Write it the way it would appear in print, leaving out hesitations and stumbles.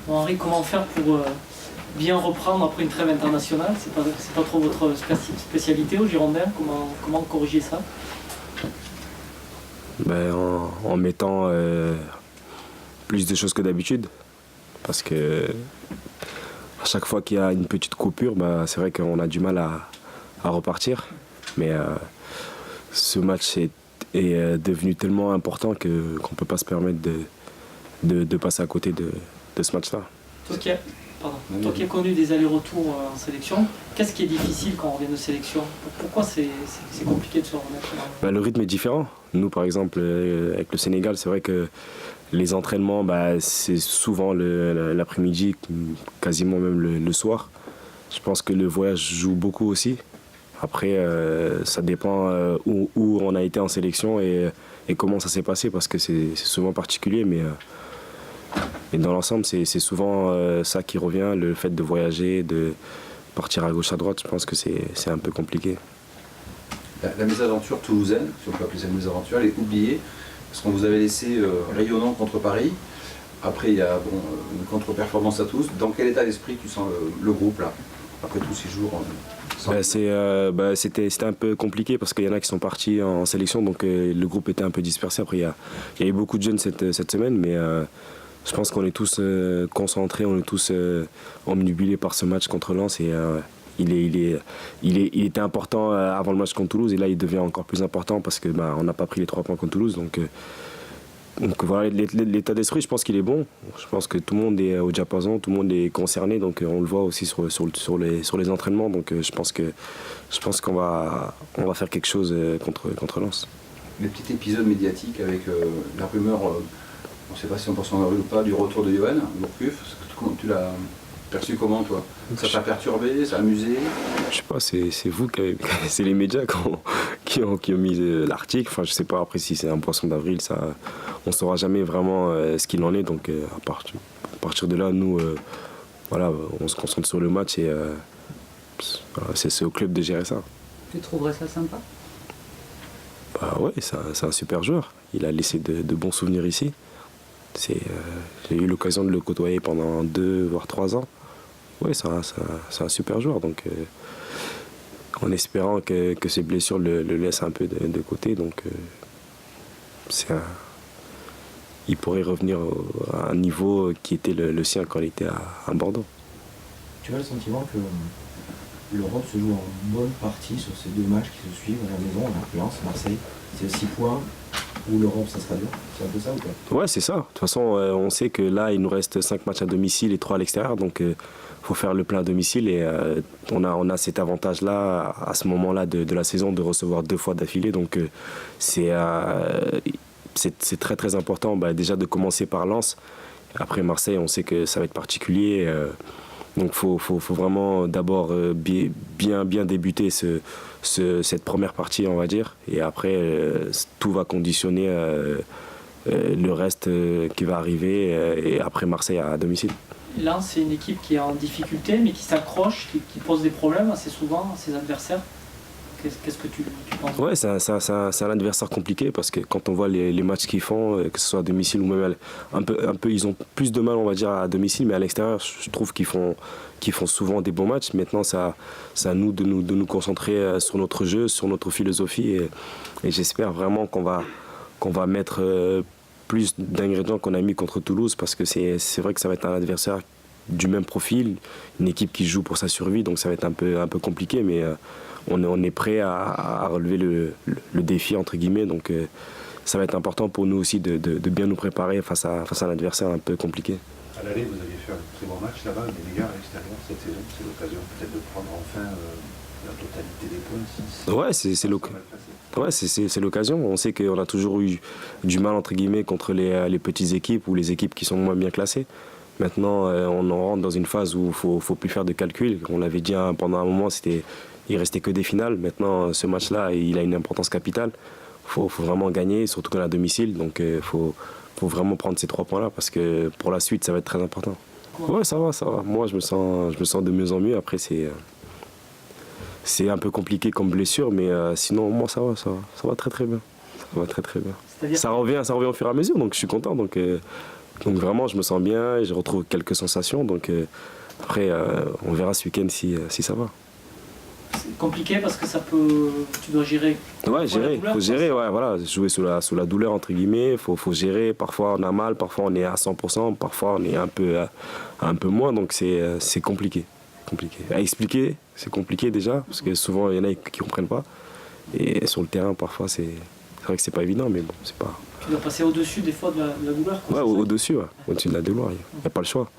Bon, Henri, comment faire pour bien reprendre après une trêve internationale? C'est pas trop votre spécialité aux Girondins. Comment corriger ça? Ben, en mettant plus de choses que d'habitude. Parce que à chaque fois qu'il y a une petite coupure, ben, c'est vrai qu'on a du mal à repartir. Mais ce match est devenu tellement important qu'on ne peut pas se permettre de passer à côté de ce match-là. Toi qui as connu des allers-retours en sélection, qu'est-ce qui est difficile quand on revient de sélection? Pourquoi c'est compliqué de se remettre Ben, le rythme est différent. Nous, par exemple, avec le Sénégal, c'est vrai que les entraînements, c'est souvent l'après-midi, quasiment même le soir. Je pense que le voyage joue beaucoup aussi. Après, ça dépend où on a été en sélection et comment ça s'est passé, parce que c'est souvent particulier. Mais dans l'ensemble, c'est souvent ça qui revient, le fait de voyager, de partir à gauche, à droite. Je pense que c'est un peu compliqué. La mésaventure toulousaine, si on peut appeler ça une mésaventure, elle est oubliée, parce qu'on vous avait laissé rayonnant contre Paris. Après, il y a une contre-performance à tous. Dans quel état d'esprit tu sens le groupe, là, après tous ces jours C'était un peu compliqué, parce qu'il y en a qui sont partis en sélection, donc le groupe était un peu dispersé. Après, il y a eu beaucoup de jeunes cette semaine, mais je pense qu'on est tous concentrés, on est tous omnubilés par ce match contre Lens. Et il était important avant le match contre Toulouse, et là il devient encore plus important parce que on n'a pas pris les 3 points contre Toulouse. Donc voilà, l'état d'esprit, je pense qu'il est bon. Je pense que tout le monde est au diapason, tout le monde est concerné, donc on le voit aussi sur les entraînements. Donc je pense qu'on va faire quelque chose contre Lens. Les petits épisodes médiatiques avec la rumeur, on ne sait pas si on pense en avril ou pas, du retour de Johan Gourcuff, tu l'as perçu comment, toi? Ça t'a perturbé, ça a amusé? Je sais pas, c'est vous, c'est les médias qui ont mis l'article. Enfin, je sais pas après si c'est un poisson d'avril, ça, on saura jamais vraiment ce qu'il en est. Donc à partir de là, nous, voilà, on se concentre sur le match et voilà, c'est au club de gérer ça. Tu trouverais ça sympa? Ouais, c'est un super joueur. Il a laissé de bons souvenirs ici. J'ai eu l'occasion de le côtoyer pendant 2 voire 3 ans. Oui, c'est un super joueur. Donc, en espérant que ses blessures le laissent un peu de côté. Donc, il pourrait revenir à un niveau qui était le sien quand il était à Bordeaux. Tu as le sentiment que l'Europe se joue en bonne partie sur ces 2 matchs qui se suivent à la maison, à Lens, Marseille. C'est 6 points. Ou l'Europe, ça sera dur? C'est un peu ça ou pas? Ouais, c'est ça. De toute façon, on sait que là, il nous reste 5 matchs à domicile et 3 à l'extérieur. Donc, faut faire le plein à domicile. Et on a cet avantage-là, à ce moment-là de la saison, de recevoir 2 fois d'affilée. Donc, c'est très, très important déjà de commencer par Lens. Après Marseille, on sait que ça va être particulier. Donc, faut vraiment d'abord bien débuter cette première partie, on va dire. Et après, tout va conditionner le reste qui va arriver. Et après Marseille à domicile. Là, c'est une équipe qui est en difficulté, mais qui s'accroche, qui pose des problèmes assez souvent à ses adversaires. Qu'est-ce que tu penses? Ouais, c'est un adversaire compliqué, parce que quand on voit les matchs qu'ils font, que ce soit à domicile ou même un peu, ils ont plus de mal, on va dire, à domicile, mais à l'extérieur, je trouve qu'ils font souvent des bons matchs. Maintenant, c'est à nous de nous concentrer sur notre jeu, sur notre philosophie, et j'espère vraiment qu'on va mettre plus d'ingrédients qu'on a mis contre Toulouse, parce que c'est vrai que ça va être un adversaire du même profil, une équipe qui joue pour sa survie, donc ça va être un peu compliqué, mais on est prêt à relever le défi, entre guillemets. Donc ça va être important pour nous aussi de bien nous préparer face à un adversaire un peu compliqué. À l'aller, vous aviez fait un très bon match là-bas, mais les gars, à l'extérieur, cette saison, c'est l'occasion peut-être de prendre enfin la totalité des points. Ouais, c'est l'occasion. On sait qu'on a toujours eu du mal, entre guillemets, contre les petites équipes ou les équipes qui sont moins bien classées. Maintenant, on en rentre dans une phase où il ne faut plus faire de calculs. On l'avait dit pendant un moment, il restait que des finales. Maintenant, ce match-là, il a une importance capitale. Il faut vraiment gagner, surtout qu'on est à domicile. Donc, il faut vraiment prendre ces 3 points-là, parce que pour la suite, ça va être très important. Ouais, ça va. Moi, je me sens de mieux en mieux. Après, c'est un peu compliqué comme blessure, mais sinon, moi, ça va très très bien. Ça va très très bien. Ça revient au fur et à mesure, donc je suis content. Donc, Donc vraiment, je me sens bien et je retrouve quelques sensations. Donc après, on verra ce week-end si ça va. C'est compliqué parce que tu dois gérer. Ouais, La gérer, douleur, faut gérer, ouais, voilà, jouer sous la douleur entre guillemets, faut gérer. Parfois on a mal, parfois on est à 100%, parfois on est un peu moins, donc c'est compliqué. À expliquer, c'est compliqué déjà, parce que souvent il y en a qui comprennent pas. Et sur le terrain, parfois c'est vrai que c'est pas évident, mais bon, c'est pas. Tu dois passer au-dessus des fois de la douleur. Ouais, au-dessus, ouais. Au-dessus de la douleur, il n'y a pas le choix.